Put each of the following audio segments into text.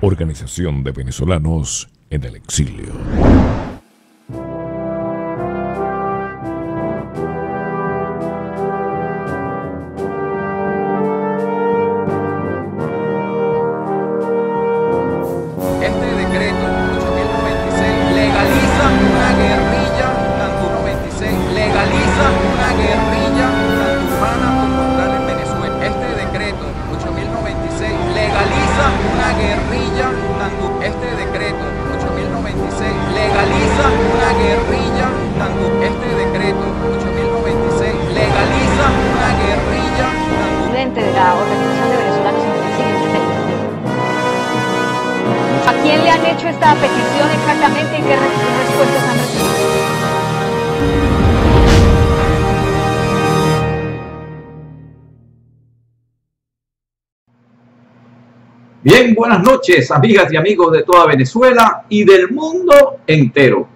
Organización de Venezolanos en el Exilio. De la Organización de Venezolanos en el Exilio. ¿A quién le han hecho esta petición exactamente y qué respuestas han recibido? Bien, buenas noches, amigas y amigos de toda Venezuela y del mundo entero.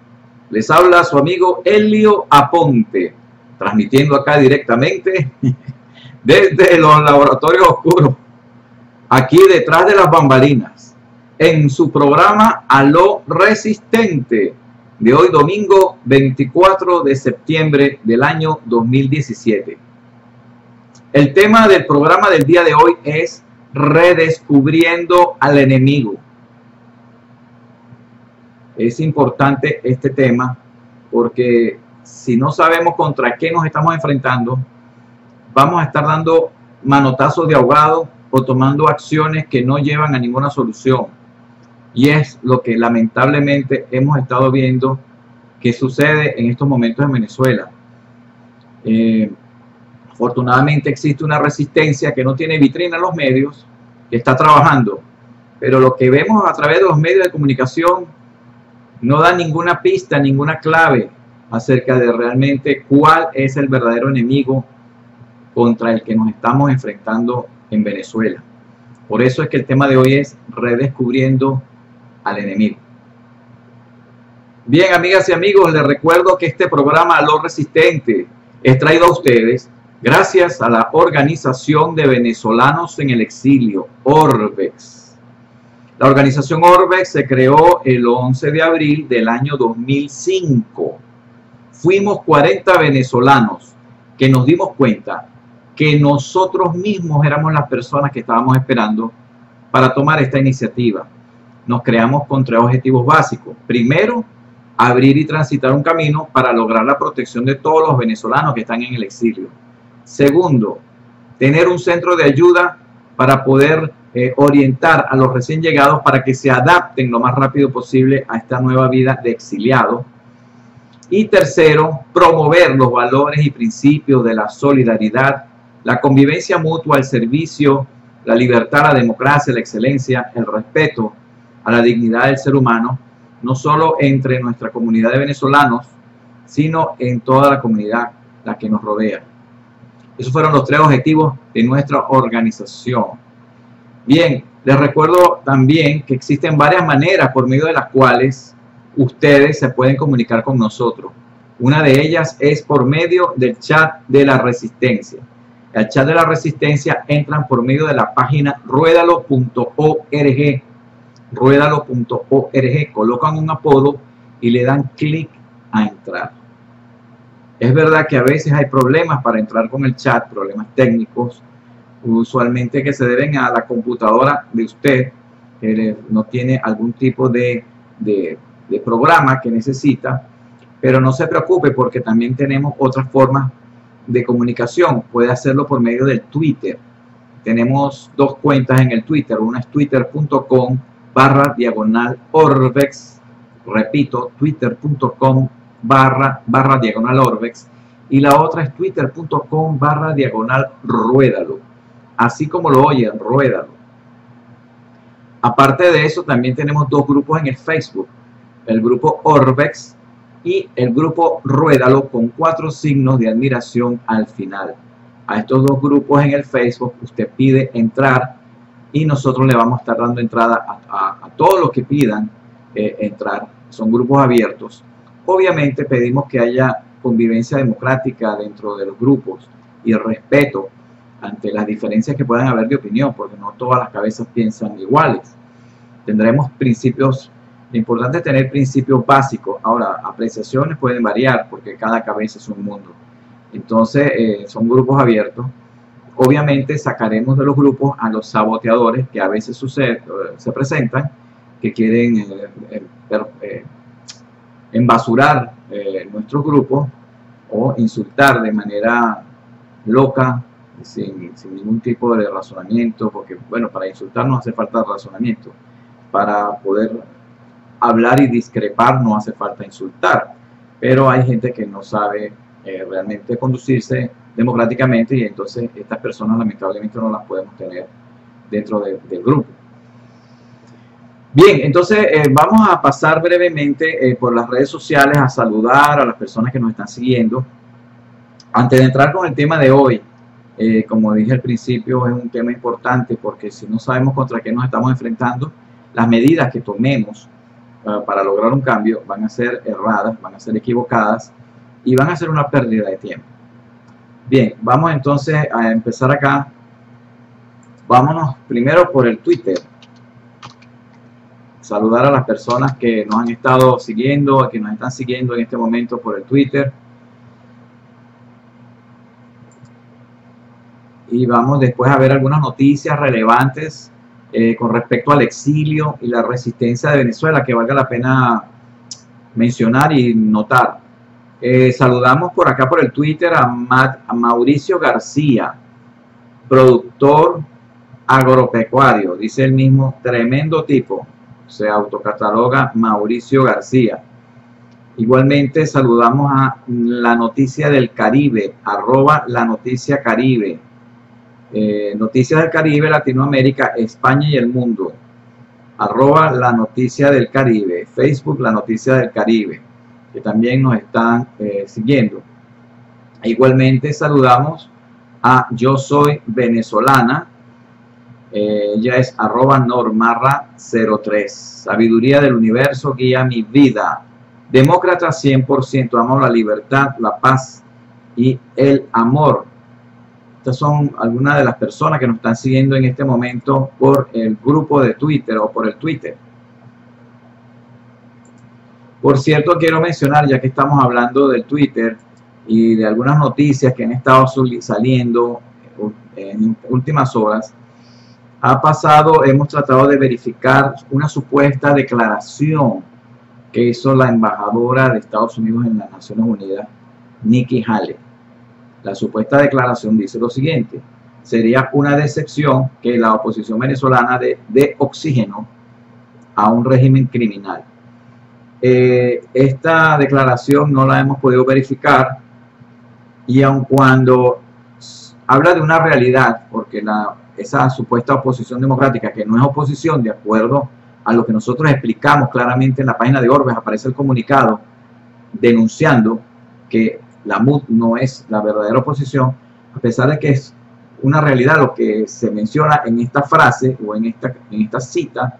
Les habla su amigo Elio Aponte, transmitiendo acá directamente desde los laboratorios oscuros, aquí detrás de las bambalinas, en su programa Aló Resistente, de hoy domingo 24 de septiembre del año 2017. El tema del programa del día de hoy es redescubriendo al enemigo. Es importante este tema porque si no sabemos contra qué nos estamos enfrentando, vamos a estar dando manotazos de ahogado o tomando acciones que no llevan a ninguna solución. Y es lo que lamentablemente hemos estado viendo que sucede en estos momentos en Venezuela. Afortunadamente existe una resistencia que no tiene vitrina en los medios, que está trabajando. Pero lo que vemos a través de los medios de comunicación no da ninguna pista, ninguna clave acerca de realmente cuál es el verdadero enemigo contra el que nos estamos enfrentando en Venezuela. Por eso es que el tema de hoy es redescubriendo al enemigo. Bien, amigas y amigos, les recuerdo que este programa Aló Resistente es traído a ustedes gracias a la Organización de Venezolanos en el Exilio, Orbex. La organización Orbex se creó el 11 de abril del año 2005. Fuimos 40 venezolanos que nos dimos cuenta que nosotros mismos éramos las personas que estábamos esperando para tomar esta iniciativa. Nos creamos con 3 objetivos básicos. Primero, abrir y transitar un camino para lograr la protección de todos los venezolanos que están en el exilio. Segundo, tener un centro de ayuda para poder orientar a los recién llegados para que se adapten lo más rápido posible a esta nueva vida de exiliado. Y tercero, promover los valores y principios de la solidaridad, la convivencia mutua, el servicio, la libertad, la democracia, la excelencia, el respeto a la dignidad del ser humano, no solo entre nuestra comunidad de venezolanos, sino en toda la comunidad la que nos rodea. Esos fueron los 3 objetivos de nuestra organización. Bien, les recuerdo también que existen varias maneras por medio de las cuales ustedes se pueden comunicar con nosotros. Una de ellas es por medio del chat de la Resistencia. El chat de la Resistencia entran por medio de la página ruedalo.org. Ruedalo.org, colocan un apodo y le dan clic a entrar. Es verdad que a veces hay problemas para entrar con el chat, problemas técnicos, usualmente que se deben a la computadora de usted, que no tiene algún tipo de programa que necesita, pero no se preocupe porque también tenemos otras formas de comunicación. Puede hacerlo por medio del Twitter. Tenemos 2 cuentas en el Twitter. Una es twitter.com/Orbex. Repito, twitter.com/Orbex. Y la otra es twitter.com/Ruédalo. Así como lo oyen, Ruédalo. Aparte de eso, también tenemos 2 grupos en el Facebook. El grupo Orbex y el grupo Ruédalo con 4 signos de admiración al final. A estos 2 grupos en el Facebook usted pide entrar y nosotros le vamos a estar dando entrada a todos los que pidan entrar. Son grupos abiertos. Obviamente pedimos que haya convivencia democrática dentro de los grupos y el respeto ante las diferencias que puedan haber de opinión, porque no todas las cabezas piensan iguales. tendremos principios. Lo importante es tener principios básicos. Ahora, apreciaciones pueden variar porque cada cabeza es un mundo. Entonces, son grupos abiertos. Obviamente sacaremos de los grupos a los saboteadores que a veces se presentan, que quieren embasurar nuestros grupos o insultar de manera loca, sin ningún tipo de razonamiento, porque bueno, para insultar no hace falta razonamiento, para poder hablar y discrepar no hace falta insultar, pero hay gente que no sabe realmente conducirse democráticamente y entonces estas personas lamentablemente no las podemos tener dentro del grupo. Bien, entonces vamos a pasar brevemente por las redes sociales a saludar a las personas que nos están siguiendo. Antes de entrar con el tema de hoy, como dije al principio, es un tema importante porque si no sabemos contra qué nos estamos enfrentando, las medidas que tomemos para lograr un cambio van a ser erradas, van a ser equivocadas y van a ser una pérdida de tiempo. Bien, vamos entonces a empezar acá. Vámonos primero por el Twitter. Saludar a las personas que nos han estado siguiendo, que nos están siguiendo en este momento por el Twitter. Y vamos después a ver algunas noticias relevantes con respecto al exilio y la resistencia de Venezuela que valga la pena mencionar y notar. Saludamos por acá por el Twitter a Mauricio García, productor agropecuario, dice el mismo, tremendo tipo, se autocataloga Mauricio García. Igualmente saludamos a La Noticia del Caribe, @ La Noticia Caribe, Noticias del Caribe, Latinoamérica, España y el mundo, @ La Noticia del Caribe, Facebook La Noticia del Caribe, que también nos están siguiendo. Igualmente saludamos a Yo Soy Venezolana, ella es @normarra03, Sabiduría del Universo guía mi vida, demócrata 100%, amo la libertad, la paz y el amor. Estas son algunas de las personas que nos están siguiendo en este momento por el grupo de Twitter o por el Twitter. Por cierto, quiero mencionar, ya que estamos hablando del Twitter y de algunas noticias que han estado saliendo en últimas horas, hemos tratado de verificar una supuesta declaración que hizo la embajadora de Estados Unidos en las Naciones Unidas, Nikki Haley. La supuesta declaración dice lo siguiente: sería una decepción que la oposición venezolana dé oxígeno a un régimen criminal. Esta declaración no la hemos podido verificar y aun cuando habla de una realidad, porque esa supuesta oposición democrática, que no es oposición de acuerdo a lo que nosotros explicamos claramente en la página de Orbes, aparece el comunicado denunciando que la MUD no es la verdadera oposición, a pesar de que es una realidad lo que se menciona en esta frase o en esta cita.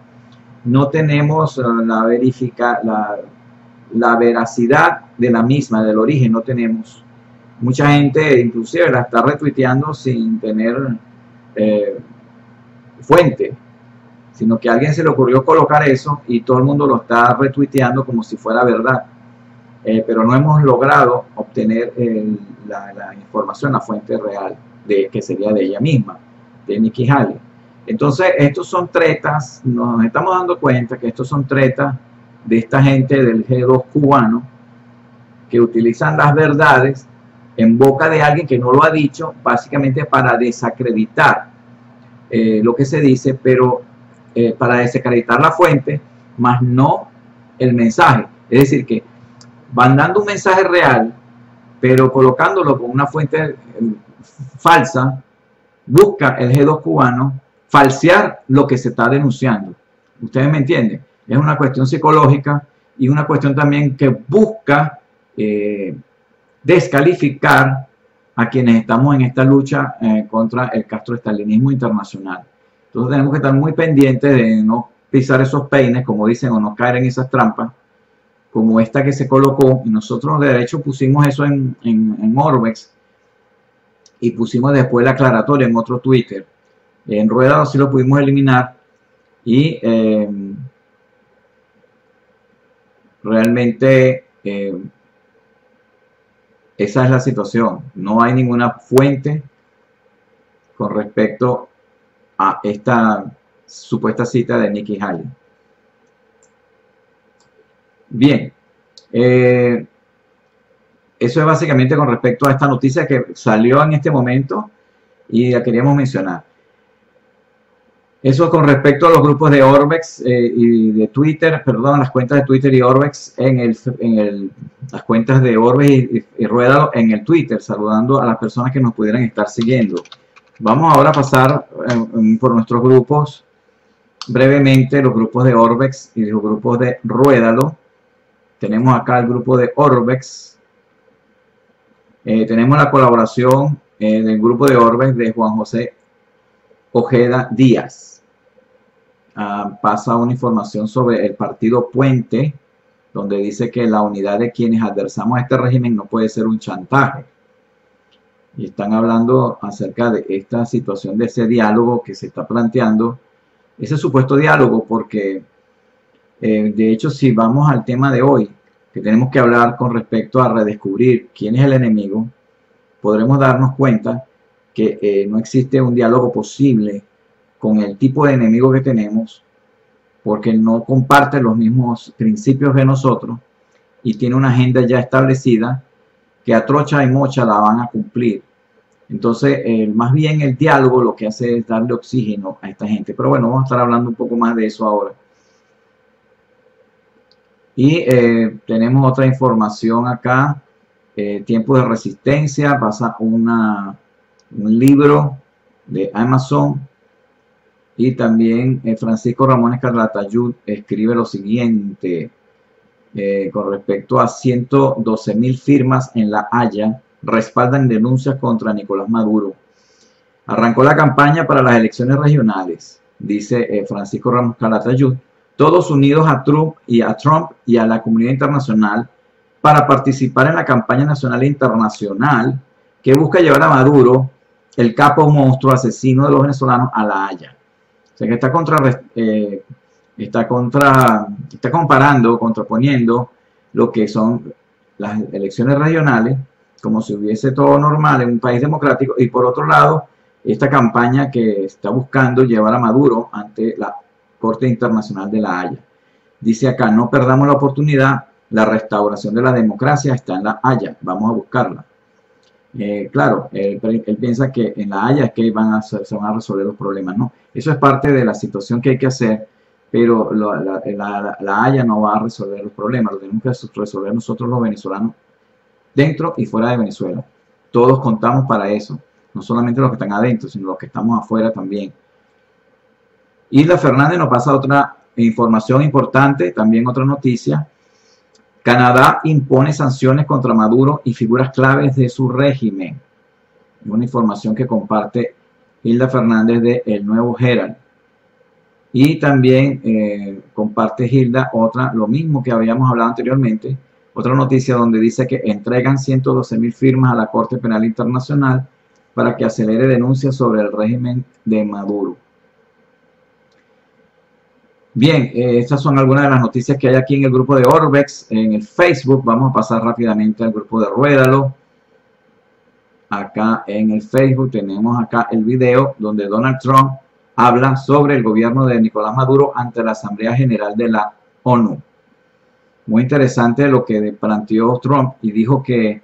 No tenemos la veracidad de la misma, del origen, no tenemos. Mucha gente inclusive la está retuiteando sin tener fuente, sino que a alguien se le ocurrió colocar eso y todo el mundo lo está retuiteando como si fuera verdad. Pero no hemos logrado obtener la información, la fuente real, que sería de ella misma, de Nikki Haley. Entonces, estos son tretas, nos estamos dando cuenta que estos son tretas de esta gente del G2 cubano que utilizan las verdades en boca de alguien que no lo ha dicho, básicamente para desacreditar lo que se dice, pero para desacreditar la fuente, más no el mensaje. Es decir, que van dando un mensaje real, pero colocándolo con una fuente falsa, busca el G2 cubano falsear lo que se está denunciando. ¿Ustedes me entienden? Es una cuestión psicológica y una cuestión también que busca descalificar a quienes estamos en esta lucha contra el castroestalinismo internacional. Entonces tenemos que estar muy pendientes de no pisar esos peines, como dicen, o no caer en esas trampas, como esta que se colocó. Y nosotros de hecho pusimos eso en Orbex y pusimos después la aclaratoria en otro Twitter. En Rueda sí lo pudimos eliminar Y realmente esa es la situación. No hay ninguna fuente con respecto a esta supuesta cita de Nikki Haley. Bien, eso es básicamente con respecto a esta noticia que salió en este momento y la queríamos mencionar. Eso con respecto a los grupos de Orbex y de Twitter, perdón, las cuentas de Twitter y Orbex las cuentas de Orbex y Ruédalo en el Twitter, saludando a las personas que nos pudieran estar siguiendo. Vamos ahora a pasar por nuestros grupos, brevemente, los grupos de Orbex y los grupos de Ruédalo. Tenemos acá el grupo de Orbex. Tenemos la colaboración del grupo de Orbex de Juan José Ojeda Díaz. Pasa una información sobre el partido Puente, donde dice que la unidad de quienes adversamos a este régimen no puede ser un chantaje. Y están hablando acerca de esta situación, de ese diálogo que se está planteando, ese supuesto diálogo, porque de hecho, si vamos al tema de hoy, que tenemos que hablar con respecto a redescubrir quién es el enemigo, podremos darnos cuenta que no existe un diálogo posible con el tipo de enemigo que tenemos, porque no comparte los mismos principios que nosotros y tiene una agenda ya establecida que a trocha y mocha la van a cumplir. Entonces, más bien el diálogo lo que hace es darle oxígeno a esta gente. Pero bueno, vamos a estar hablando un poco más de eso ahora. Y tenemos otra información acá. Tiempo de resistencia. Pasa un libro de Amazon. Y también Francisco Ramón Calatayud escribe lo siguiente. Con respecto a 112.000 firmas en La Haya respaldan denuncias contra Nicolás Maduro. Arrancó la campaña para las elecciones regionales, dice Francisco Ramos Calatayud, todos unidos a Trump y a la comunidad internacional para participar en la campaña nacional e internacional que busca llevar a Maduro, el capo monstruo asesino de los venezolanos, a La Haya. O sea que está contraponiendo lo que son las elecciones regionales, como si hubiese todo normal en un país democrático, y por otro lado, esta campaña que está buscando llevar a Maduro ante la Corte Internacional de La Haya. Dice acá, no perdamos la oportunidad, la restauración de la democracia está en La Haya, vamos a buscarla. Claro, él piensa que en La Haya es que se van a resolver los problemas, ¿no? Eso es parte de la situación que hay que hacer, pero la Haya no va a resolver los problemas, lo tenemos que resolver nosotros los venezolanos, dentro y fuera de Venezuela. Todos contamos para eso, no solamente los que están adentro, sino los que estamos afuera también. Isla Fernández nos pasa otra información importante, también otra noticia. Canadá impone sanciones contra Maduro y figuras claves de su régimen. Una información que comparte Hilda Fernández de El Nuevo Herald. Y también comparte Hilda lo mismo que habíamos hablado anteriormente, otra noticia donde dice que entregan 112.000 firmas a la Corte Penal Internacional para que acelere denuncias sobre el régimen de Maduro. Bien, estas son algunas de las noticias que hay aquí en el grupo de Orbex, en el Facebook. Vamos a pasar rápidamente al grupo de Ruédalo. Acá en el Facebook tenemos acá el video donde Donald Trump habla sobre el gobierno de Nicolás Maduro ante la Asamblea General de la ONU. Muy interesante lo que planteó Trump y dijo que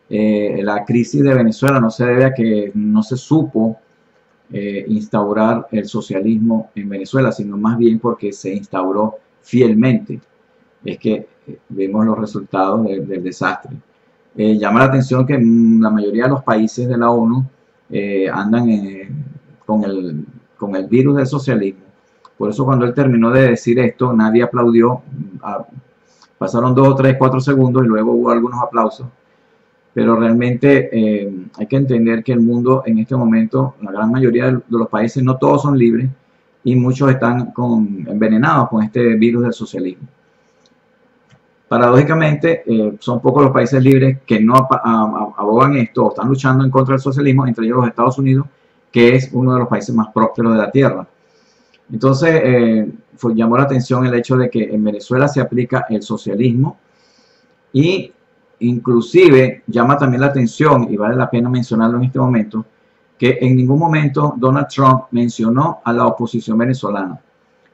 la crisis de Venezuela no se debe a que no se supo instaurar el socialismo en Venezuela, sino más bien porque se instauró fielmente. Es que vemos los resultados del desastre. Llama la atención que la mayoría de los países de la ONU andan con el virus del socialismo. Por eso cuando él terminó de decir esto, nadie aplaudió. Pasaron 2 o 3, 4 segundos y luego hubo algunos aplausos. Pero realmente hay que entender que el mundo en este momento, la gran mayoría de los países, no todos son libres y muchos están envenenados con este virus del socialismo. Paradójicamente, son pocos los países libres que no abogan esto o están luchando en contra del socialismo, entre ellos los Estados Unidos, que es uno de los países más prósperos de la Tierra. Entonces, llamó la atención el hecho de que en Venezuela se aplica el socialismo y inclusive llama también la atención, y vale la pena mencionarlo en este momento, que en ningún momento Donald Trump mencionó a la oposición venezolana.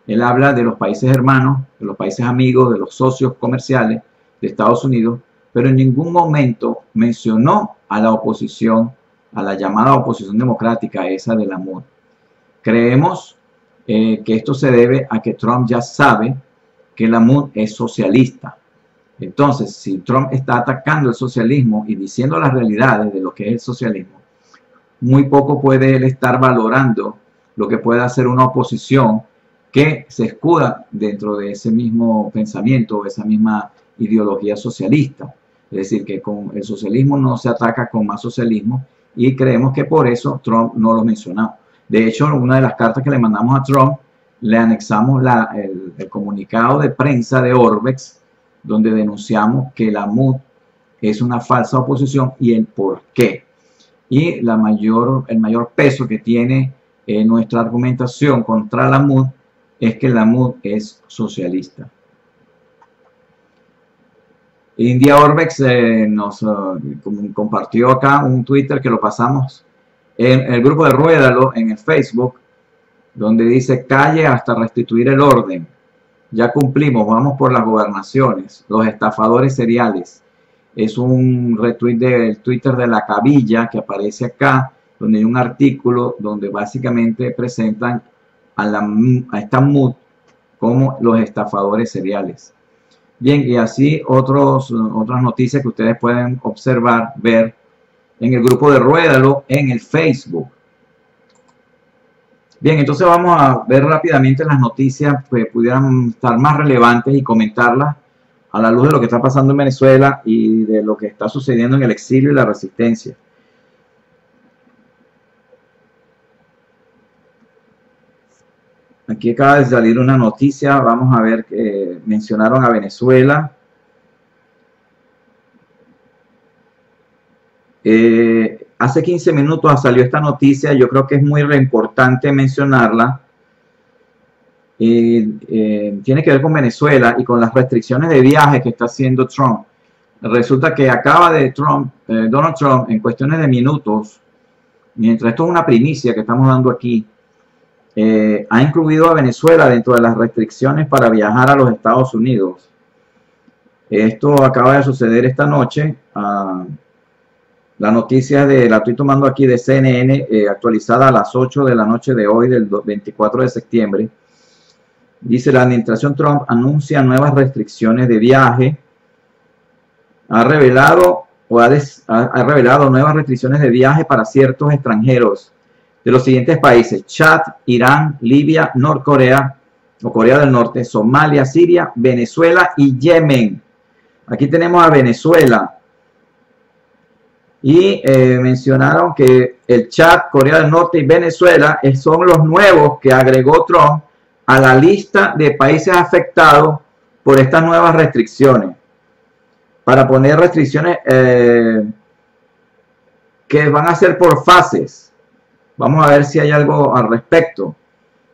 Él habla de los países hermanos, de los países amigos, de los socios comerciales de Estados Unidos, pero en ningún momento mencionó a la oposición, a la llamada oposición democrática, esa de la MUD. Creemos que esto se debe a que Trump ya sabe que la MUD es socialista. Entonces, si Trump está atacando el socialismo y diciendo las realidades de lo que es el socialismo, muy poco puede él estar valorando lo que puede hacer una oposición que se escuda dentro de ese mismo pensamiento, esa misma ideología socialista. Es decir, que con el socialismo no se ataca con más socialismo, y creemos que por eso Trump no lo mencionó. De hecho, una de las cartas que le mandamos a Trump, le anexamos el comunicado de prensa de Orbex, donde denunciamos que la MUD es una falsa oposición y el por qué. Y el mayor peso que tiene nuestra argumentación contra la MUD es que la MUD es socialista. India Orbex nos compartió acá un Twitter que lo pasamos en el grupo de Ruédalo en el Facebook, donde dice: calle hasta restituir el orden. Ya cumplimos, vamos por las gobernaciones, los estafadores seriales. Es un retweet del Twitter de La Cabilla que aparece acá, donde hay un artículo donde básicamente presentan a esta MUD como los estafadores seriales. Bien, y así otras noticias que ustedes pueden observar, ver en el grupo de Ruédalo en el Facebook. Bien, entonces vamos a ver rápidamente las noticias que pudieran estar más relevantes y comentarlas a la luz de lo que está pasando en Venezuela y de lo que está sucediendo en el exilio y la resistencia. Aquí acaba de salir una noticia, vamos a ver que mencionaron a Venezuela. Hace 15 minutos salió esta noticia, yo creo que es muy importante mencionarla. Tiene que ver con Venezuela y con las restricciones de viaje que está haciendo Trump. Resulta que acaba de Donald Trump, en cuestiones de minutos, mientras esto es una primicia que estamos dando aquí, ha incluido a Venezuela dentro de las restricciones para viajar a los Estados Unidos. Esto acaba de suceder esta noche. La noticia la estoy tomando aquí de CNN, actualizada a las 8 de la noche de hoy, del 24 de septiembre. Dice: la administración Trump anuncia nuevas restricciones de viaje. Ha revelado nuevas restricciones de viaje para ciertos extranjeros de los siguientes países: Chad, Irán, Libia, Norcorea o Corea del Norte, Somalia, Siria, Venezuela y Yemen. Aquí tenemos a Venezuela. Y mencionaron que el Chad, Corea del Norte y Venezuela son los nuevos que agregó Trump a la lista de países afectados por estas nuevas restricciones. Para poner restricciones que van a ser por fases. Vamos a ver si hay algo al respecto.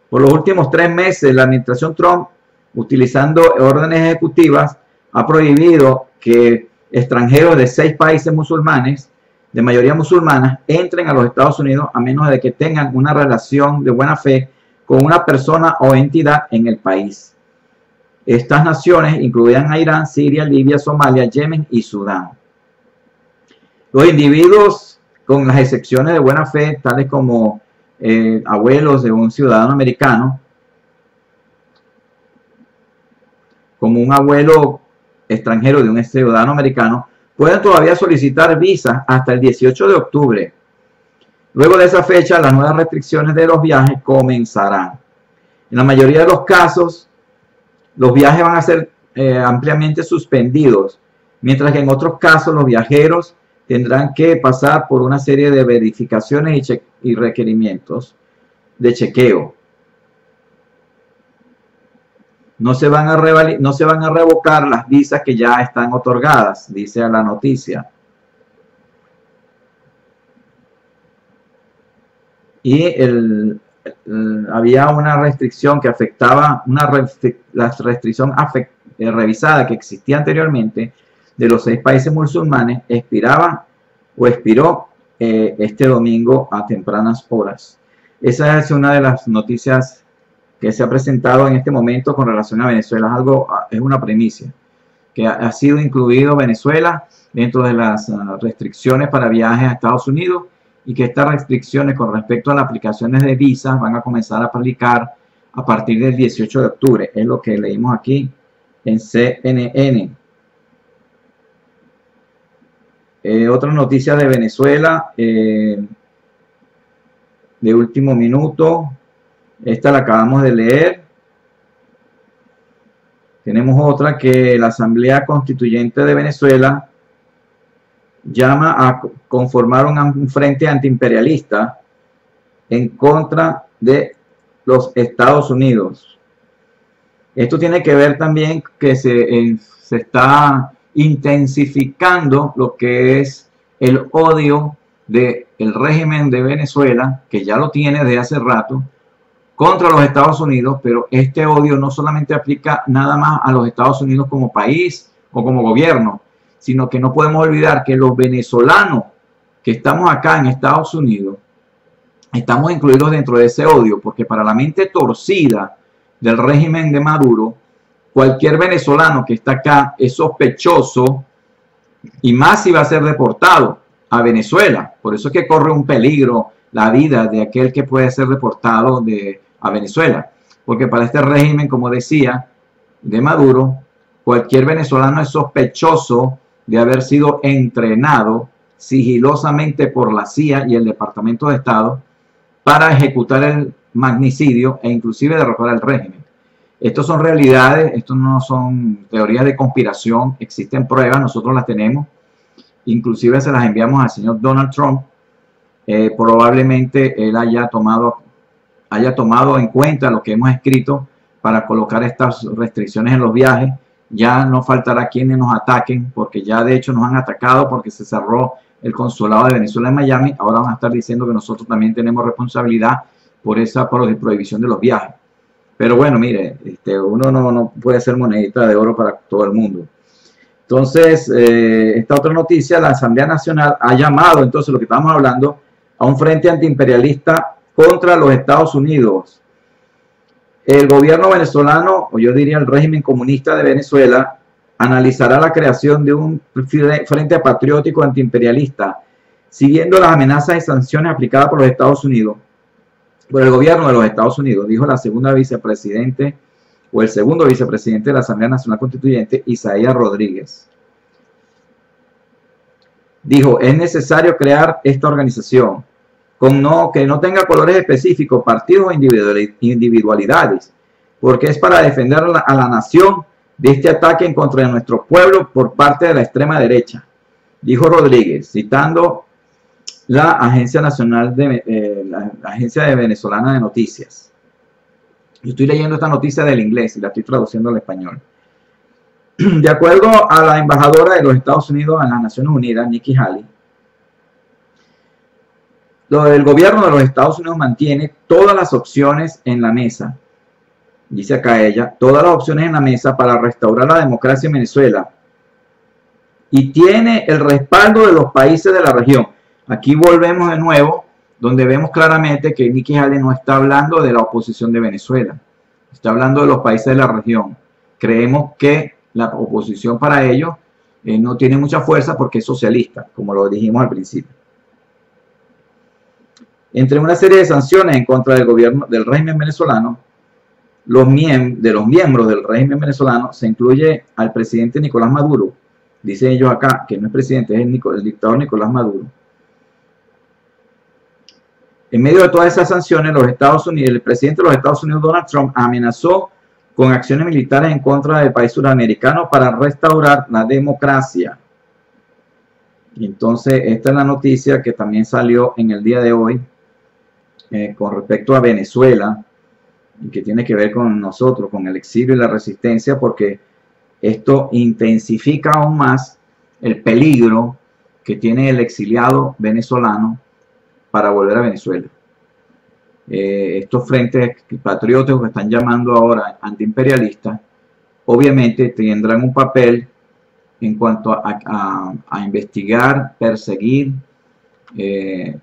Por los últimos 3 meses, la administración Trump, utilizando órdenes ejecutivas, ha prohibido que extranjeros de 6 países musulmanes, de mayoría musulmana, entren a los Estados Unidos a menos de que tengan una relación de buena fe con una persona o entidad en el país. Estas naciones incluían a Irán, Siria, Libia, Somalia, Yemen y Sudán. Los individuos, con las excepciones de buena fe, tales como abuelos de un ciudadano americano, como un abuelo extranjero de un ciudadano americano, pueden todavía solicitar visas hasta el 18 de octubre. Luego de esa fecha, las nuevas restricciones de los viajes comenzarán. En la mayoría de los casos, los viajes van a ser ampliamente suspendidos, mientras que en otros casos los viajeros tendrán que pasar por una serie de verificaciones y requerimientos de chequeo. No se van a revocar las visas que ya están otorgadas, dice la noticia. Y había una restricción que afectaba, la restricción revisada que existía anteriormente de los 6 países musulmanes, expiraba o expiró este domingo a tempranas horas. Esa es una de las noticias que se ha presentado en este momento con relación a Venezuela. Es una primicia, que ha sido incluido Venezuela dentro de las restricciones para viajes a Estados Unidos, y que estas restricciones con respecto a las aplicaciones de visas van a comenzar a aplicar a partir del 18 de octubre. Es lo que leímos aquí en CNN. Otra noticia de Venezuela, de último minuto. Esta la acabamos de leer. Tenemos otra, que la Asamblea Constituyente de Venezuela llama a conformar un frente antiimperialista en contra de los Estados Unidos. Esto tiene que ver también que se está intensificando lo que es el odio del régimen de Venezuela, que ya lo tiene desde hace rato, contra los Estados Unidos, pero este odio no solamente aplica nada más a los Estados Unidos como país o como gobierno, sino que no podemos olvidar que los venezolanos que estamos acá en Estados Unidos estamos incluidos dentro de ese odio, porque para la mente torcida del régimen de Maduro, cualquier venezolano que está acá es sospechoso, y más si va a ser deportado a Venezuela. Por eso es que corre un peligro la vida de aquel que puede ser deportado a Venezuela, porque para este régimen, como decía, de Maduro, cualquier venezolano es sospechoso de haber sido entrenado sigilosamente por la CIA y el Departamento de Estado para ejecutar el magnicidio e inclusive derrocar al régimen. Estos son realidades, estos no son teorías de conspiración, existen pruebas, nosotros las tenemos, inclusive se las enviamos al señor Donald Trump. Probablemente él haya tomado en cuenta lo que hemos escrito para colocar estas restricciones en los viajes. Ya no faltará quienes nos ataquen, porque ya de hecho nos han atacado porque se cerró el consulado de Venezuela en Miami. Ahora van a estar diciendo que nosotros también tenemos responsabilidad por esa prohibición de los viajes. Pero bueno, mire, uno no puede ser monedita de oro para todo el mundo. Entonces, esta otra noticia, la Asamblea Nacional ha llamado, entonces lo que estamos hablando, a un frente antiimperialista contra los Estados Unidos. El gobierno venezolano, o yo diría el régimen comunista de Venezuela, analizará la creación de un frente patriótico antiimperialista, siguiendo las amenazas y sanciones aplicadas por los Estados Unidos, por el gobierno de los Estados Unidos, dijo la segunda vicepresidente, o el segundo vicepresidente de la Asamblea Nacional Constituyente, Isaías Rodríguez. Dijo, es necesario crear esta organización que no tenga colores específicos, partidos o individualidades, porque es para defender a la nación de este ataque en contra de nuestro pueblo por parte de la extrema derecha, dijo Rodríguez, citando la Agencia Nacional la Agencia Venezolana de Noticias. Yo estoy leyendo esta noticia del inglés y la estoy traduciendo al español. De acuerdo a la embajadora de los Estados Unidos en las Naciones Unidas, Nikki Haley, el gobierno de los Estados Unidos mantiene todas las opciones en la mesa, dice acá ella, todas las opciones en la mesa para restaurar la democracia en Venezuela, y tiene el respaldo de los países de la región. Aquí volvemos de nuevo, donde vemos claramente que Nikki Haley no está hablando de la oposición de Venezuela, está hablando de los países de la región. Creemos que la oposición para ellos no tiene mucha fuerza porque es socialista, como lo dijimos al principio. Entre una serie de sanciones en contra del gobierno del régimen venezolano, de los miembros del régimen venezolano se incluye al presidente Nicolás Maduro. Dicen ellos acá que no es presidente, es el dictador Nicolás Maduro. En medio de todas esas sanciones, el presidente de los Estados Unidos, Donald Trump, amenazó con acciones militares en contra del país suramericano para restaurar la democracia. Y entonces, esta es la noticia que también salió en el día de hoy con respecto a Venezuela, y que tiene que ver con nosotros, con el exilio y la resistencia, porque esto intensifica aún más el peligro que tiene el exiliado venezolano para volver a Venezuela. estos frentes patrióticos que están llamando ahora antiimperialistas, obviamente tendrán un papel en cuanto a investigar, perseguir,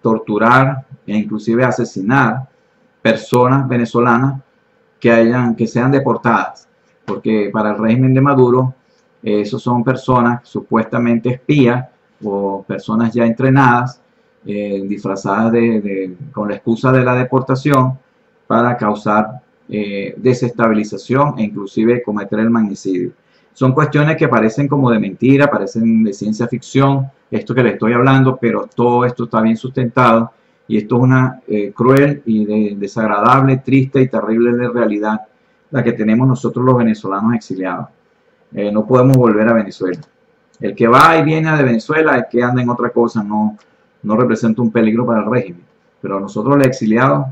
torturar e inclusive asesinar personas venezolanas que sean deportadas, porque para el régimen de Maduro esos son personas supuestamente espías o personas ya entrenadas, disfrazadas con la excusa de la deportación para causar desestabilización e inclusive cometer el magnicidio. Son cuestiones que parecen como de mentira, parecen de ciencia ficción, esto que les estoy hablando, pero todo esto está bien sustentado y esto es una cruel y desagradable, triste y terrible realidad la que tenemos nosotros los venezolanos exiliados. No podemos volver a Venezuela. El que va y viene de Venezuela, el que anda en otra cosa, no representa un peligro para el régimen. Pero nosotros los exiliados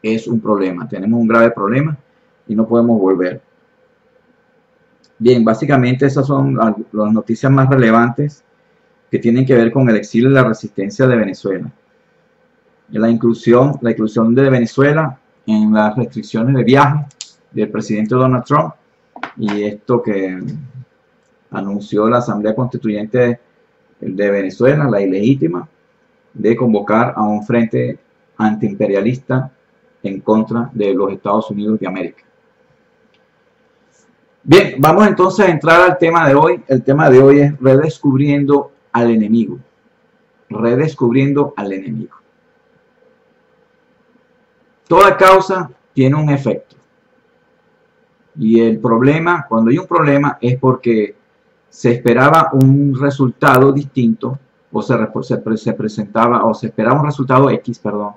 es un problema, tenemos un grave problema y no podemos volver. Bien, básicamente esas son las noticias más relevantes que tienen que ver con el exilio y la resistencia de Venezuela. La inclusión de Venezuela en las restricciones de viaje del presidente Donald Trump y esto que anunció la Asamblea Constituyente de Venezuela, la ilegítima, de convocar a un frente antiimperialista en contra de los Estados Unidos de América. Bien, vamos entonces a entrar al tema de hoy. El tema de hoy es redescubriendo al enemigo. Redescubriendo al enemigo. Toda causa tiene un efecto. Y el problema, cuando hay un problema, es porque se esperaba un resultado distinto, o se presentaba, o se esperaba un resultado X, perdón,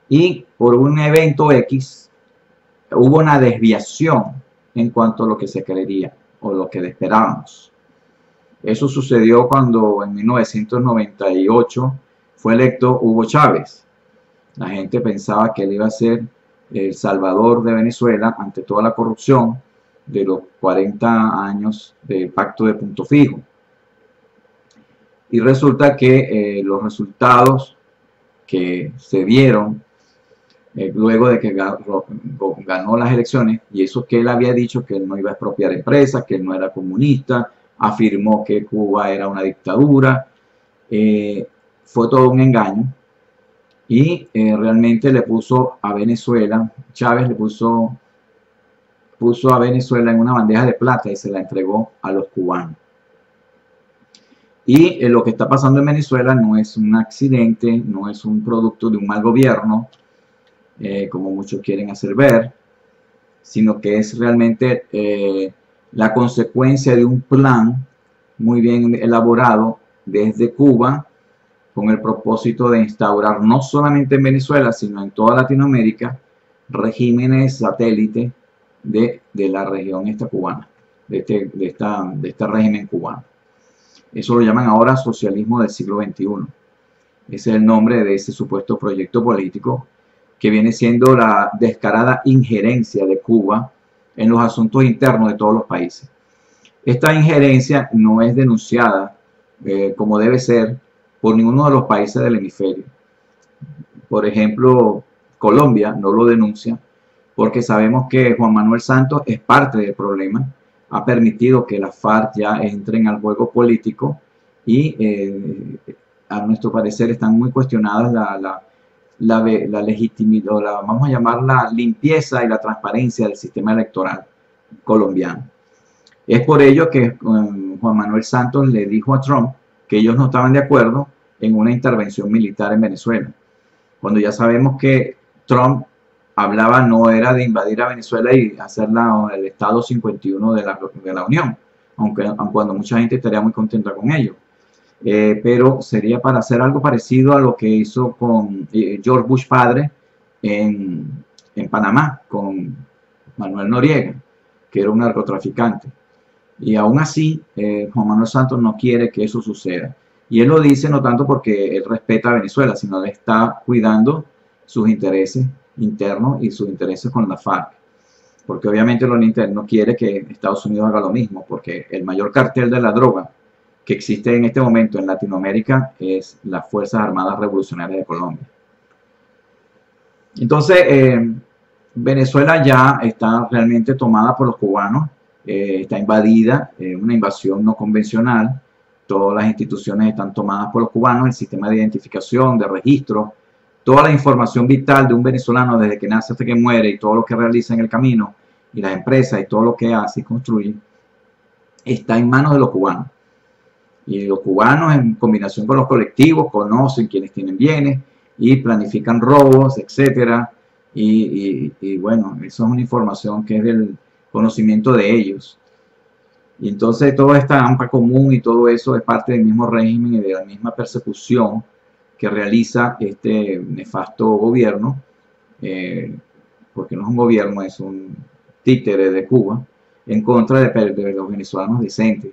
y por un evento X hubo una desviación en cuanto a lo que se creería o lo que esperábamos. Eso sucedió cuando en 1998 fue electo Hugo Chávez. La gente pensaba que él iba a ser el salvador de Venezuela ante toda la corrupción de los 40 años del pacto de Punto Fijo. Y resulta que los resultados que se dieron luego de que ganó las elecciones, y eso que él había dicho que él no iba a expropiar empresas, que él no era comunista, afirmó que Cuba era una dictadura, fue todo un engaño, y realmente le puso a Venezuela, Chávez le puso a Venezuela en una bandeja de plata y se la entregó a los cubanos. Y lo que está pasando en Venezuela no es un accidente, no es un producto de un mal gobierno, como muchos quieren hacer ver, sino que es realmente la consecuencia de un plan muy bien elaborado desde Cuba con el propósito de instaurar no solamente en Venezuela, sino en toda Latinoamérica, regímenes satélites de la región esta cubana, de este régimen cubano. Eso lo llaman ahora socialismo del siglo XXI. Ese es el nombre de ese supuesto proyecto político que viene siendo la descarada injerencia de Cuba en los asuntos internos de todos los países. Esta injerencia no es denunciada como debe ser por ninguno de los países del hemisferio. Por ejemplo, Colombia no lo denuncia porque sabemos que Juan Manuel Santos es parte del problema, ha permitido que las FARC ya entren al juego político y a nuestro parecer están muy cuestionadas la legitimidad, vamos a llamar la limpieza y la transparencia del sistema electoral colombiano. Es por ello que Juan Manuel Santos le dijo a Trump que ellos no estaban de acuerdo en una intervención militar en Venezuela, cuando ya sabemos que Trump hablaba no era de invadir a Venezuela y hacerla el Estado 51 de la Unión, aunque cuando mucha gente estaría muy contenta con ello. Pero sería para hacer algo parecido a lo que hizo con George Bush padre en Panamá, con Manuel Noriega, que era un narcotraficante. Y aún así, Juan Manuel Santos no quiere que eso suceda. Y él lo dice no tanto porque él respeta a Venezuela, sino que está cuidando sus intereses internos y sus intereses con la FARC. Porque obviamente no quiere que Estados Unidos haga lo mismo, porque el mayor cartel de la droga que existe en este momento en Latinoamérica es las Fuerzas Armadas Revolucionarias de Colombia. Entonces, Venezuela ya está realmente tomada por los cubanos, está invadida, una invasión no convencional. Todas las instituciones están tomadas por los cubanos, el sistema de identificación, de registro, toda la información vital de un venezolano desde que nace hasta que muere y todo lo que realiza en el camino, y las empresas y todo lo que hace y construye, está en manos de los cubanos. Y los cubanos, en combinación con los colectivos, conocen quienes tienen bienes y planifican robos, etcétera. Y bueno, eso es una información que es del conocimiento de ellos. Y entonces toda esta AMPA común y todo eso es parte del mismo régimen y de la misma persecución que realiza este nefasto gobierno, porque no es un gobierno, es un títere de Cuba, en contra de los venezolanos decentes.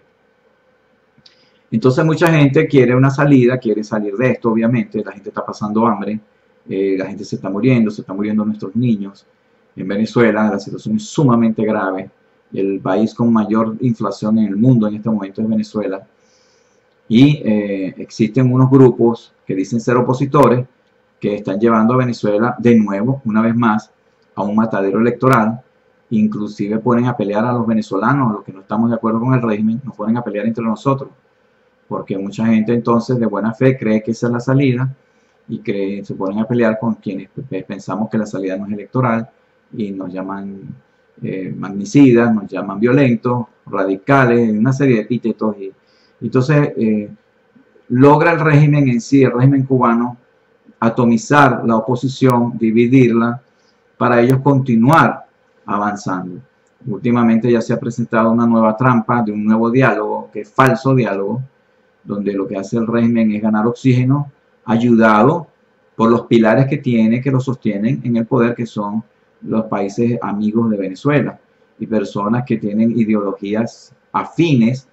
Entonces mucha gente quiere una salida, quiere salir de esto, obviamente. La gente está pasando hambre, la gente se están muriendo nuestros niños. En Venezuela la situación es sumamente grave. El país con mayor inflación en el mundo en este momento es Venezuela. Y existen unos grupos que dicen ser opositores que están llevando a Venezuela de nuevo, una vez más, a un matadero electoral. Inclusive ponen a pelear a los venezolanos, los que no estamos de acuerdo con el régimen, nos ponen a pelear entre nosotros. Porque mucha gente entonces de buena fe cree que esa es la salida y se ponen a pelear con quienes pensamos que la salida no es electoral y nos llaman magnicidas, nos llaman violentos, radicales, una serie de epítetos. Y entonces logra el régimen en sí, el régimen cubano, atomizar la oposición, dividirla, para ellos continuar avanzando. Últimamente ya se ha presentado una nueva trampa de un nuevo diálogo, que es falso diálogo, donde lo que hace el régimen es ganar oxígeno, ayudado por los pilares que tiene, que lo sostienen en el poder, que son los países amigos de Venezuela y personas que tienen ideologías afines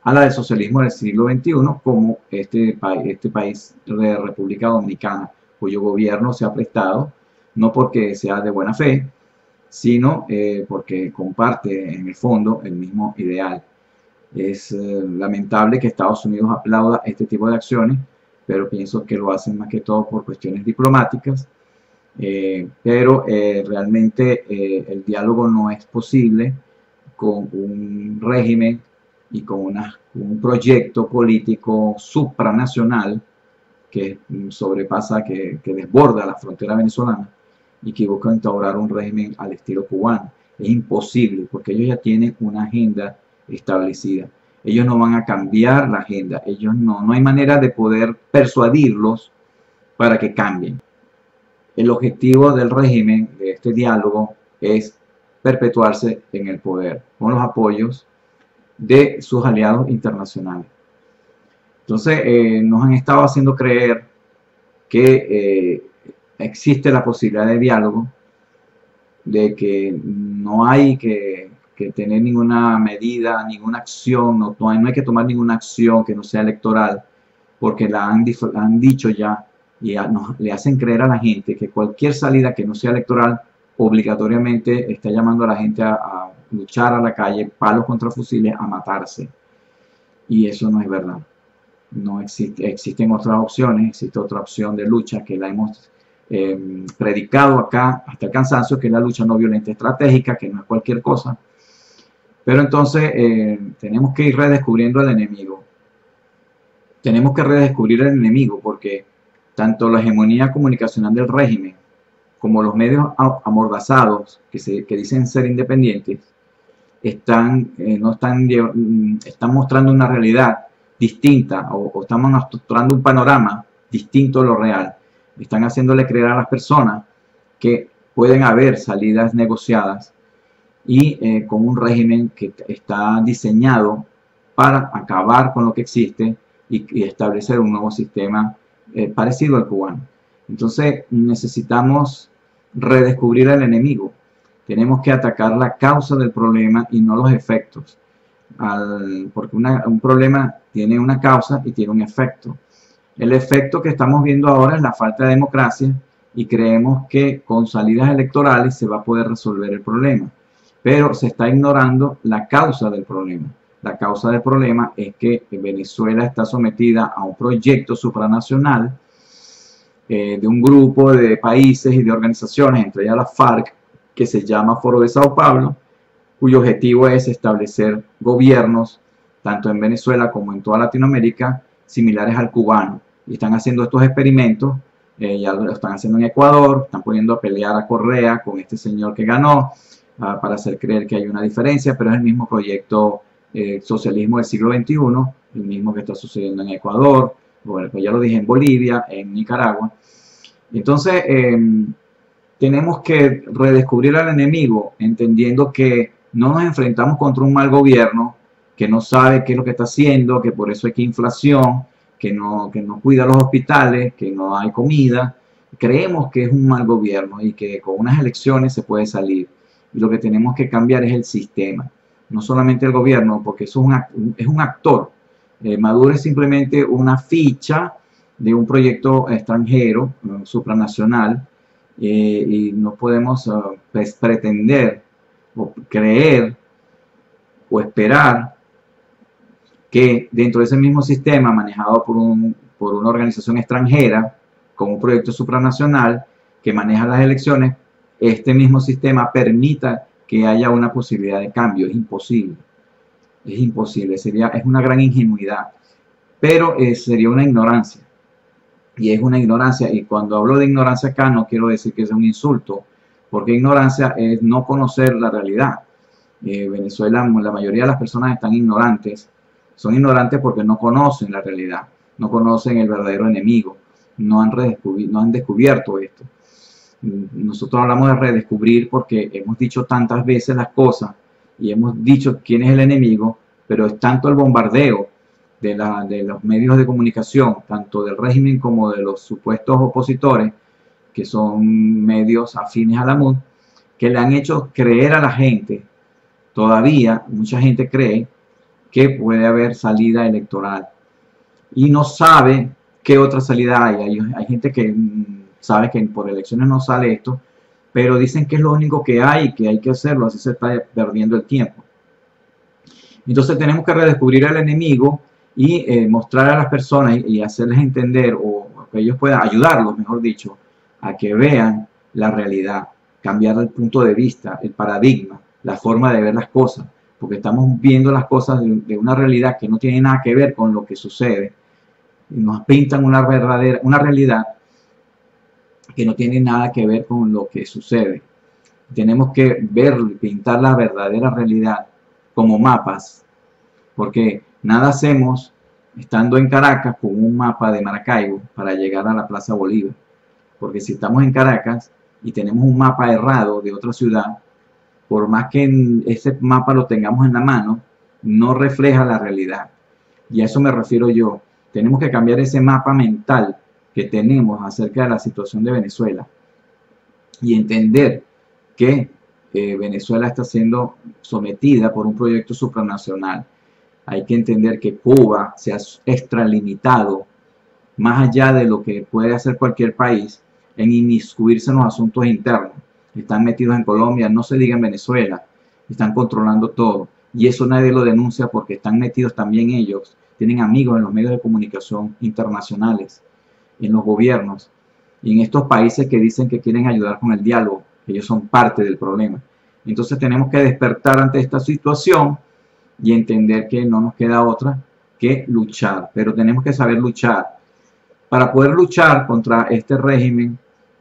a la del socialismo del siglo XXI, como este país de República Dominicana, cuyo gobierno se ha prestado, no porque sea de buena fe, sino porque comparte en el fondo el mismo ideal. Es lamentable que Estados Unidos aplauda este tipo de acciones, pero pienso que lo hacen más que todo por cuestiones diplomáticas. Pero realmente el diálogo no es posible con un régimen y con un proyecto político supranacional que sobrepasa, que desborda la frontera venezolana y que busca instaurar un régimen al estilo cubano. Es imposible, porque ellos ya tienen una agenda establecida. Ellos no van a cambiar la agenda. Ellos no hay manera de poder persuadirlos para que cambien. El objetivo del régimen, de este diálogo, es perpetuarse en el poder con los apoyos de sus aliados internacionales. Entonces nos han estado haciendo creer que existe la posibilidad de diálogo, de que no hay que tener ninguna medida, ninguna acción, no hay que tomar ninguna acción que no sea electoral, porque han dicho ya y le hacen creer a la gente que cualquier salida que no sea electoral obligatoriamente está llamando a la gente a luchar a la calle, palos contra fusiles, a matarse. Y eso no es verdad. No existen otras opciones, existe otra opción de lucha que la hemos predicado acá hasta el cansancio, que es la lucha no violenta estratégica, que no es cualquier cosa. Pero entonces tenemos que ir redescubriendo al enemigo. Tenemos que redescubrir al enemigo porque tanto la hegemonía comunicacional del régimen como los medios amordazados que dicen ser independientes están mostrando una realidad distinta o están mostrando un panorama distinto a lo real. Están haciéndole creer a las personas que pueden haber salidas negociadas y con un régimen que está diseñado para acabar con lo que existe y establecer un nuevo sistema parecido al cubano. Entonces necesitamos redescubrir al enemigo. Tenemos que atacar la causa del problema y no los efectos. Porque un problema tiene una causa y tiene un efecto. El efecto que estamos viendo ahora es la falta de democracia y creemos que con salidas electorales se va a poder resolver el problema. Pero se está ignorando la causa del problema. La causa del problema es que Venezuela está sometida a un proyecto supranacional de un grupo de países y de organizaciones, entre ellas la FARC, que se llama Foro de Sao Paulo, cuyo objetivo es establecer gobiernos, tanto en Venezuela como en toda Latinoamérica, similares al cubano. Y están haciendo estos experimentos, ya lo están haciendo en Ecuador, están poniendo a pelear a Correa con este señor que ganó, para hacer creer que hay una diferencia, pero es el mismo proyecto socialismo del siglo XXI, el mismo que está sucediendo en Ecuador, bueno, pues ya lo dije, en Bolivia, en Nicaragua. Entonces, tenemos que redescubrir al enemigo, entendiendo que no nos enfrentamos contra un mal gobierno que no sabe qué es lo que está haciendo, que por eso hay que inflación, que no cuida los hospitales, que no hay comida. Creemos que es un mal gobierno y que con unas elecciones se puede salir. Y lo que tenemos que cambiar es el sistema, no solamente el gobierno, porque eso es un actor. Maduro es simplemente una ficha de un proyecto extranjero, supranacional, y no podemos pues, pretender o creer o esperar que dentro de ese mismo sistema manejado por una organización extranjera con un proyecto supranacional que maneja las elecciones, este mismo sistema permita que haya una posibilidad de cambio. Es imposible. Es imposible. Es una gran ingenuidad. Pero sería una ignorancia. Y es una ignorancia. Y cuando hablo de ignorancia acá no quiero decir que es un insulto. Porque ignorancia es no conocer la realidad. Venezuela, la mayoría de las personas están ignorantes. Son ignorantes porque no conocen la realidad. No conocen el verdadero enemigo. No han descubierto esto. Nosotros hablamos de redescubrir porque hemos dicho tantas veces las cosas y hemos dicho quién es el enemigo, pero es tanto el bombardeo de los medios de comunicación, tanto del régimen como de los supuestos opositores, que son medios afines a la MUD, que le han hecho creer a la gente, todavía mucha gente cree que puede haber salida electoral y no sabe qué otra salida hay. Hay gente que sabe que por elecciones no sale esto, pero dicen que es lo único que hay y que hay que hacerlo, así se está perdiendo el tiempo. Entonces tenemos que redescubrir al enemigo y mostrar a las personas y hacerles entender, o que ellos puedan ayudarlos, mejor dicho, a que vean la realidad, cambiar el punto de vista, el paradigma, la forma de ver las cosas, porque estamos viendo las cosas de una realidad que no tiene nada que ver con lo que sucede, y nos pintan una realidad que no tiene nada que ver con lo que sucede. Tenemos que ver y pintar la verdadera realidad como mapas, porque nada hacemos estando en Caracas con un mapa de Maracaibo para llegar a la Plaza Bolívar, porque si estamos en Caracas y tenemos un mapa errado de otra ciudad, por más que ese mapa lo tengamos en la mano, no refleja la realidad. Y a eso me refiero yo. Tenemos que cambiar ese mapa mental que tenemos acerca de la situación de Venezuela y entender que Venezuela está siendo sometida por un proyecto supranacional. Hay que entender que Cuba se ha extralimitado más allá de lo que puede hacer cualquier país en inmiscuirse en los asuntos internos. Están metidos en Colombia, no se diga en Venezuela, están controlando todo. Y eso nadie lo denuncia porque están metidos también ellos. Tienen amigos en los medios de comunicación internacionales, en los gobiernos y en estos países que dicen que quieren ayudar con el diálogo. Ellos son parte del problema. Entonces tenemos que despertar ante esta situación y entender que no nos queda otra que luchar. Pero tenemos que saber luchar. Para poder luchar contra este régimen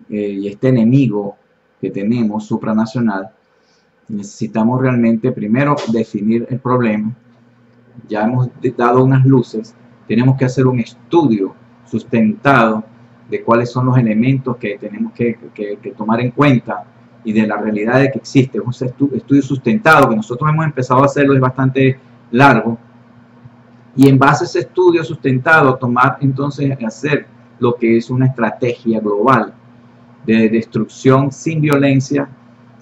y este enemigo que tenemos supranacional, necesitamos realmente primero definir el problema. Ya hemos dado unas luces, tenemos que hacer un estudio sustentado de cuáles son los elementos que tenemos que tomar en cuenta y de la realidad de que existe. Un estudio sustentado que nosotros hemos empezado a hacerlo, es bastante largo, y en base a ese estudio sustentado tomar entonces hacer lo que es una estrategia global de destrucción sin violencia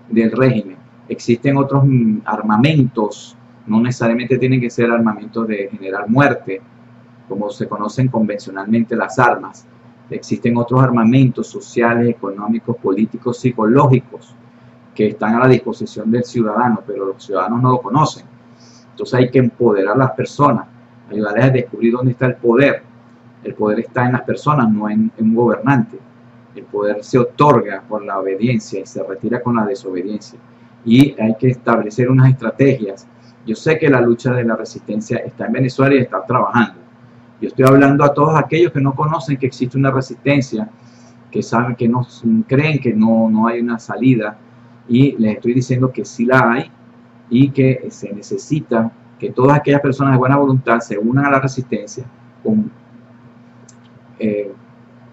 del régimen. Existen otros armamentos, no necesariamente tienen que ser armamentos de generar muerte, como se conocen convencionalmente las armas. Existen otros armamentos sociales, económicos, políticos, psicológicos, que están a la disposición del ciudadano, pero los ciudadanos no lo conocen. Entonces hay que empoderar a las personas, ayudarles a descubrir dónde está el poder. El poder está en las personas, no en un gobernante. El poder se otorga por la obediencia y se retira con la desobediencia. Y hay que establecer unas estrategias. Yo sé que la lucha de la resistencia está en Venezuela y está trabajando. Yo estoy hablando a todos aquellos que no conocen que existe una resistencia, que saben que no creen que no hay una salida, y les estoy diciendo que sí la hay y que se necesita que todas aquellas personas de buena voluntad se unan a la resistencia,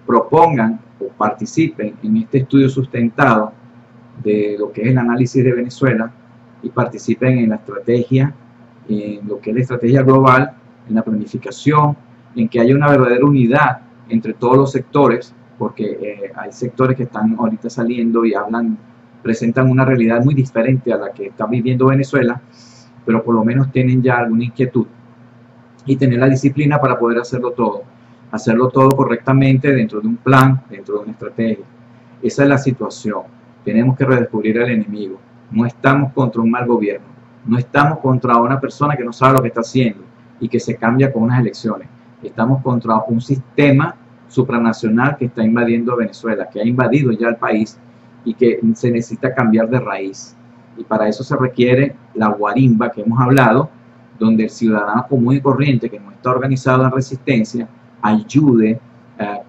propongan o participen en este estudio sustentado de lo que es el análisis de Venezuela y participen en la estrategia, en lo que es la estrategia global, en la planificación, en que haya una verdadera unidad entre todos los sectores, porque hay sectores que están ahorita saliendo y presentan una realidad muy diferente a la que está viviendo Venezuela, pero por lo menos tienen ya alguna inquietud y tener la disciplina para poder hacerlo todo correctamente dentro de un plan, dentro de una estrategia. Esa es la situación. Tenemos que redescubrir al enemigo. No estamos contra un mal gobierno, no estamos contra una persona que no sabe lo que está haciendo y que se cambia con unas elecciones. Estamos contra un sistema supranacional que está invadiendo Venezuela, que ha invadido ya el país y que se necesita cambiar de raíz. Y para eso se requiere la guarimba que hemos hablado, donde el ciudadano común y corriente que no está organizado en resistencia ayude a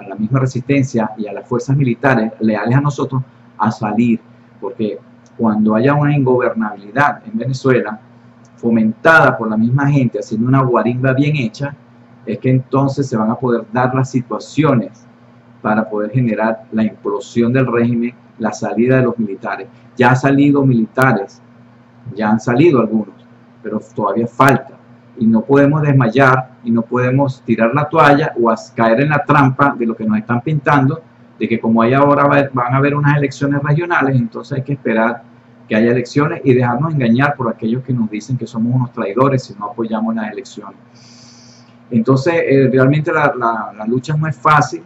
la misma resistencia y a las fuerzas militares leales a nosotros a salir, porque cuando haya una ingobernabilidad en Venezuela fomentada por la misma gente haciendo una guarimba bien hecha, es que entonces se van a poder dar las situaciones para poder generar la implosión del régimen, la salida de los militares. Ya han salido militares, ya han salido algunos, pero todavía falta. Y no podemos desmayar y no podemos tirar la toalla o caer en la trampa de lo que nos están pintando, de que como hay ahora van a haber unas elecciones regionales, entonces hay que esperar que haya elecciones y dejarnos engañar por aquellos que nos dicen que somos unos traidores si no apoyamos las elecciones. Entonces, realmente la lucha no es fácil.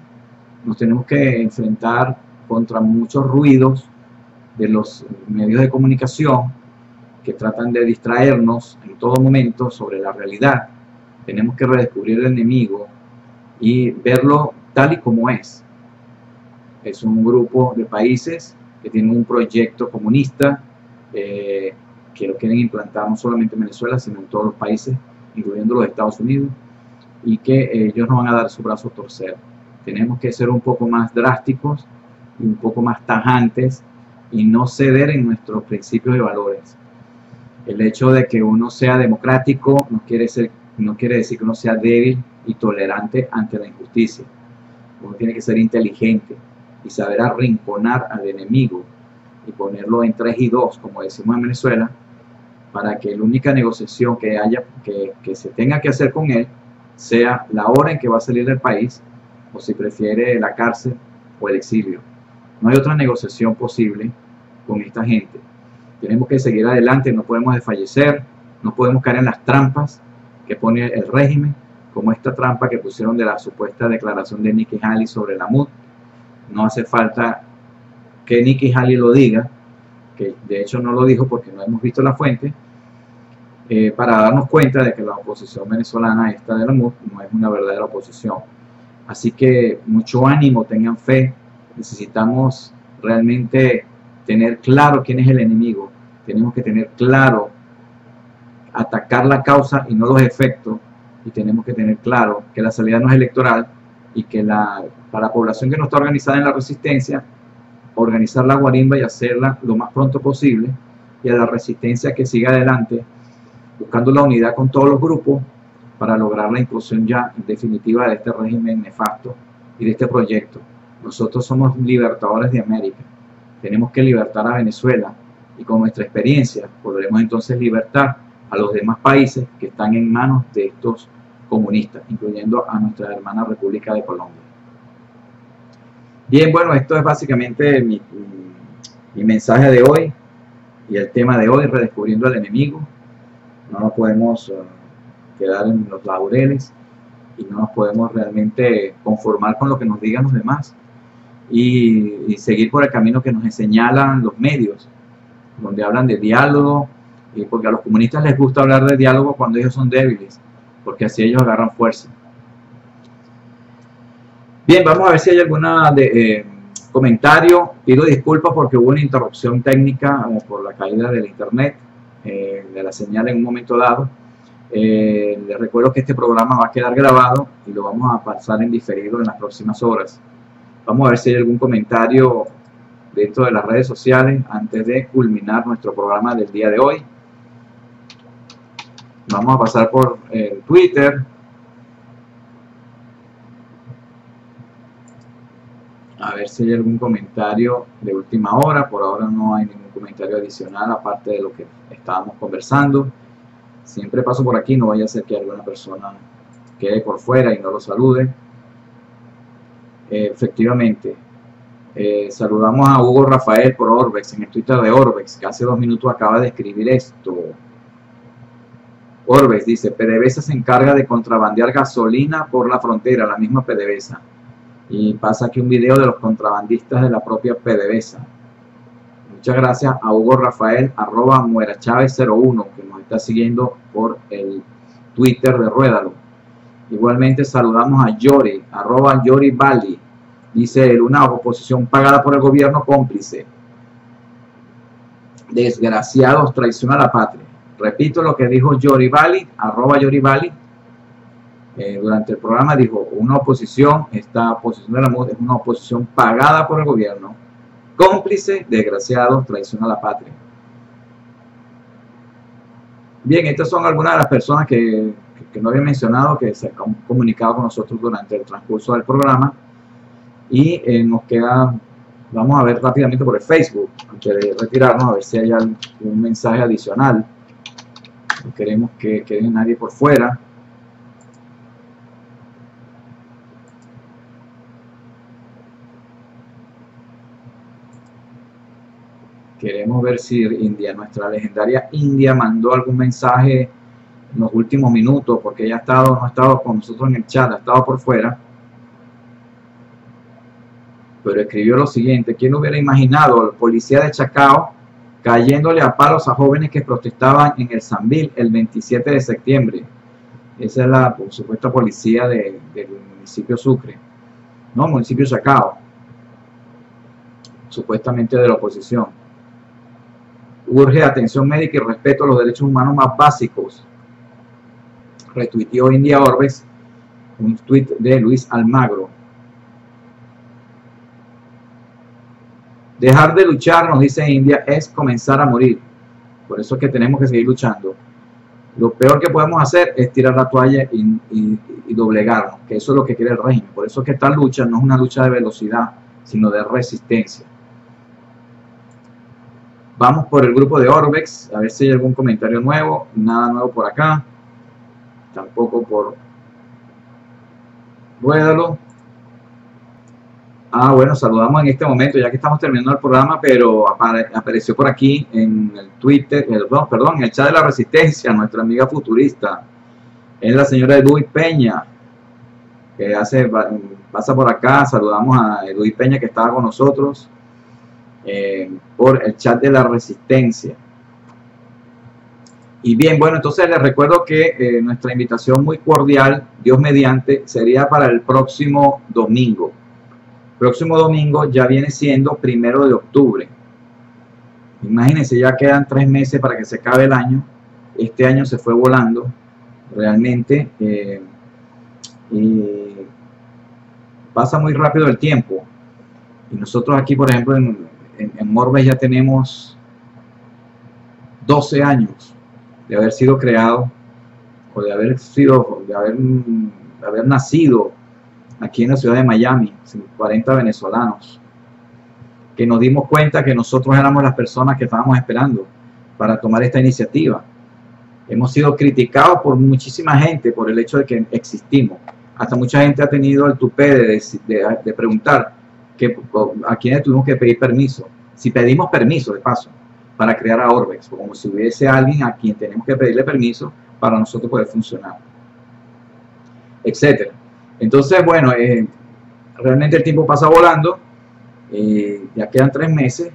Nos tenemos que enfrentar contra muchos ruidos de los medios de comunicación que tratan de distraernos en todo momento sobre la realidad. Tenemos que redescubrir el enemigo y verlo tal y como es. Es un grupo de países que tienen un proyecto comunista que lo quieren implantar no solamente en Venezuela, sino en todos los países, incluyendo los Estados Unidos, y que ellos no van a dar su brazo a torcer. Tenemos que ser un poco más drásticos y un poco más tajantes y no ceder en nuestros principios y valores. El hecho de que uno sea democrático no quiere decir que uno sea débil y tolerante ante la injusticia. Uno tiene que ser inteligente y saber arrinconar al enemigo y ponerlo en 3 y 2, como decimos en Venezuela, para que la única negociación que se tenga que hacer con él sea la hora en que va a salir del país, o si prefiere la cárcel o el exilio. No hay otra negociación posible con esta gente. Tenemos que seguir adelante, no podemos desfallecer, no podemos caer en las trampas que pone el régimen, como esta trampa que pusieron de la supuesta declaración de Nikki Haley sobre la MUD. No hace falta que Nikki Haley lo diga, que de hecho no lo dijo porque no hemos visto la fuente, para darnos cuenta de que la oposición venezolana esta de la MUD no es una verdadera oposición. Así que mucho ánimo, tengan fe. Necesitamos realmente tener claro quién es el enemigo. Tenemos que tener claro, atacar la causa y no los efectos. Y tenemos que tener claro que la salida no es electoral y que para la población que no está organizada en la resistencia, organizar la guarimba y hacerla lo más pronto posible, y a la resistencia que siga adelante, buscando la unidad con todos los grupos para lograr la inclusión ya definitiva de este régimen nefasto y de este proyecto. Nosotros somos libertadores de América. Tenemos que libertar a Venezuela y con nuestra experiencia podremos entonces libertar a los demás países que están en manos de estos comunistas, incluyendo a nuestra hermana República de Colombia. Bien, bueno, esto es básicamente mi mensaje de hoy y el tema de hoy, redescubriendo al enemigo. No nos podemos quedar en los laureles y no nos podemos realmente conformar con lo que nos digan los demás y seguir por el camino que nos señalan los medios, donde hablan de diálogo, porque a los comunistas les gusta hablar de diálogo cuando ellos son débiles, porque así ellos agarran fuerza. Bien, vamos a ver si hay alguna comentario. Pido disculpas porque hubo una interrupción técnica por la caída del internet, de la señal en un momento dado. Les recuerdo que este programa va a quedar grabado y lo vamos a pasar en diferido en las próximas horas. Vamos a ver si hay algún comentario dentro de las redes sociales antes de culminar nuestro programa del día de hoy. Vamos a pasar por Twitter. A ver si hay algún comentario de última hora. Por ahora no hay ningún comentario adicional aparte de lo que estábamos conversando. Siempre paso por aquí, no vaya a ser que alguna persona quede por fuera y no lo salude. Efectivamente, saludamos a Hugo Rafael por Orbex, en el Twitter de Orbex, que hace 2 minutos acaba de escribir esto. Orbex dice: PDVSA se encarga de contrabandear gasolina por la frontera, la misma PDVSA. Y pasa aquí un video de los contrabandistas de la propia PDVSA. Muchas gracias a Hugo Rafael, @muerachavez01, que nos está siguiendo por el Twitter de Ruédalo. Igualmente saludamos a Yori, @YoriBali. Dice él: una oposición pagada por el gobierno cómplice. Desgraciados, traición a la patria. Repito lo que dijo YoriBali, @YoriBali. Durante el programa dijo: una oposición, esta oposición de la MUD es una oposición pagada por el gobierno, cómplice, desgraciados, traición a la patria. Bien, estas son algunas de las personas que no había mencionado, que se han comunicado con nosotros durante el transcurso del programa. Y nos queda, vamos a ver rápidamente por el Facebook, antes de retirarnos, a ver si hay algún mensaje adicional. No queremos que quede nadie por fuera. Queremos ver si India, nuestra legendaria India, mandó algún mensaje en los últimos minutos, porque ella no ha estado con nosotros en el chat, ha estado por fuera. Pero escribió lo siguiente: ¿quién hubiera imaginado al policía de Chacao cayéndole a palos a jóvenes que protestaban en el Sambil el 27 de septiembre? Esa es la supuesta policía del municipio Sucre, no, municipio Chacao, supuestamente de la oposición. Urge atención médica y respeto a los derechos humanos más básicos. Retuiteó India Orbex un tuit de Luis Almagro. Dejar de luchar, nos dice India, es comenzar a morir. Por eso es que tenemos que seguir luchando. Lo peor que podemos hacer es tirar la toalla y doblegarnos, que eso es lo que quiere el régimen. Por eso es que esta lucha no es una lucha de velocidad, sino de resistencia. Vamos por el grupo de Orbex, a ver si hay algún comentario nuevo. Nada nuevo por acá. Tampoco por Ruédalo. Bueno, saludamos en este momento, ya que estamos terminando el programa, pero apareció por aquí en el Twitter, perdón, en el chat de la Resistencia, nuestra amiga futurista. Es la señora Edwin Peña, que pasa por acá. Saludamos a Edwin Peña, que estaba con nosotros por el chat de la Resistencia. Y bien, bueno, entonces les recuerdo que nuestra invitación muy cordial, Dios mediante, sería para el próximo domingo. Próximo domingo ya viene siendo 1 de octubre. Imagínense, ya quedan 3 meses para que se acabe el año. Este año se fue volando realmente, y pasa muy rápido el tiempo. Y nosotros aquí, por ejemplo, en Orbex ya tenemos 12 años de haber sido creado, o de haber nacido aquí en la ciudad de Miami, 40 venezolanos, que nos dimos cuenta que nosotros éramos las personas que estábamos esperando para tomar esta iniciativa. Hemos sido criticados por muchísima gente por el hecho de que existimos. Hasta mucha gente ha tenido el tupé de preguntar a quiénes tuvimos que pedir permiso. Si pedimos permiso, de paso, para crear a Orbex, como si hubiese alguien a quien tenemos que pedirle permiso para nosotros poder funcionar, etcétera. Entonces, bueno, realmente el tiempo pasa volando. Ya quedan 3 meses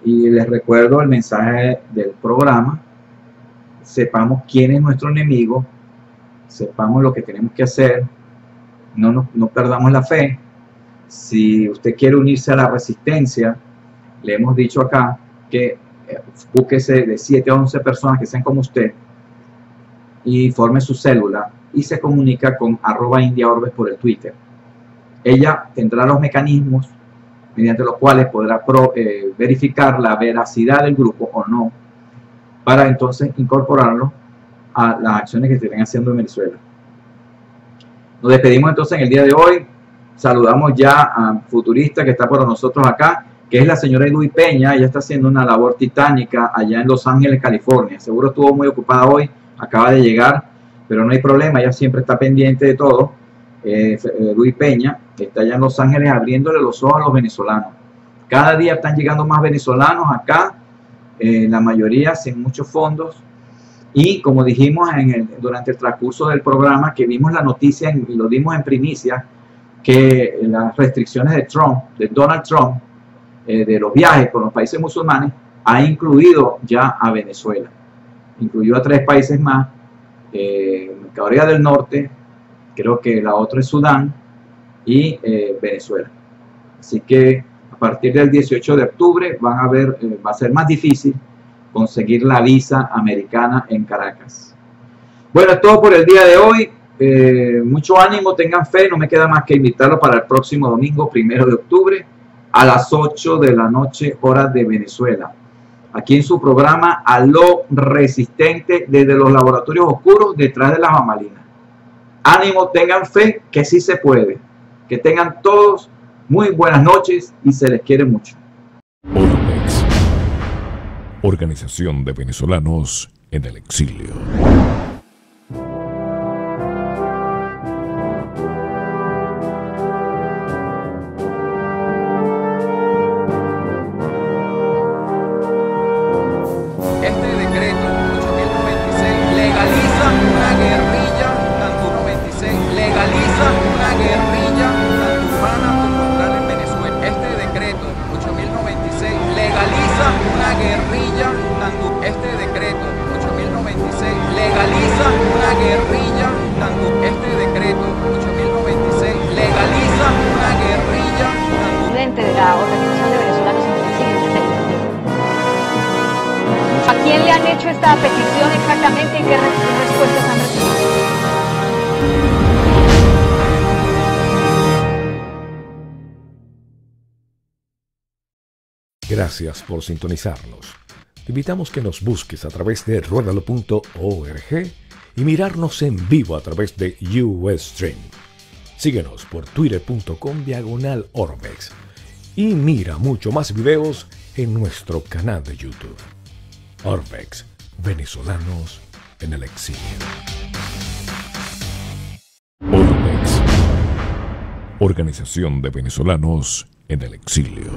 y les recuerdo el mensaje del programa: sepamos quién es nuestro enemigo, sepamos lo que tenemos que hacer, no perdamos la fe. Si usted quiere unirse a la resistencia, le hemos dicho acá que búsquese de 7 a 11 personas que sean como usted y forme su célula y se comunica con @indiaorbes por el Twitter. Ella tendrá los mecanismos mediante los cuales podrá verificar la veracidad del grupo o no, para entonces incorporarlo a las acciones que se estén haciendo en Venezuela. Nos despedimos entonces en el día de hoy. Saludamos ya a Futurista, que está por nosotros acá, que es la señora Edwin Peña. Ella está haciendo una labor titánica allá en Los Ángeles, California. Seguro estuvo muy ocupada hoy, acaba de llegar, pero no hay problema, ella siempre está pendiente de todo. Edwin Peña está allá en Los Ángeles abriéndole los ojos a los venezolanos. Cada día están llegando más venezolanos acá, la mayoría sin muchos fondos. Y como dijimos durante el transcurso del programa, que vimos la noticia y lo dimos en primicia, que las restricciones de Donald Trump, de los viajes con los países musulmanes, ha incluido ya a Venezuela. Incluyó a 3 países más, Corea del Norte, creo que la otra es Sudán y Venezuela. Así que a partir del 18 de octubre va a ser más difícil conseguir la visa americana en Caracas. Bueno, es todo por el día de hoy. Mucho ánimo, tengan fe. No me queda más que invitarlos para el próximo domingo, 1 de octubre, a las 8 de la noche, hora de Venezuela. Aquí en su programa A lo Resistente, desde los laboratorios oscuros, detrás de las bambalinas. Ánimo, tengan fe, que sí se puede. Que tengan todos muy buenas noches y se les quiere mucho. Orbex, Organización de Venezolanos en el Exilio. De la Organización de Venezolanos en el Exilio. ¿A quién le han hecho esta petición exactamente y qué respuestas han recibido? Gracias por sintonizarnos. Te invitamos que nos busques a través de ruedalo.org y mirarnos en vivo a través de Ustream. Síguenos por twitter.com/Orbex y mira mucho más videos en nuestro canal de YouTube. Orbex, Venezolanos en el Exilio. Orbex, Organización de Venezolanos en el Exilio.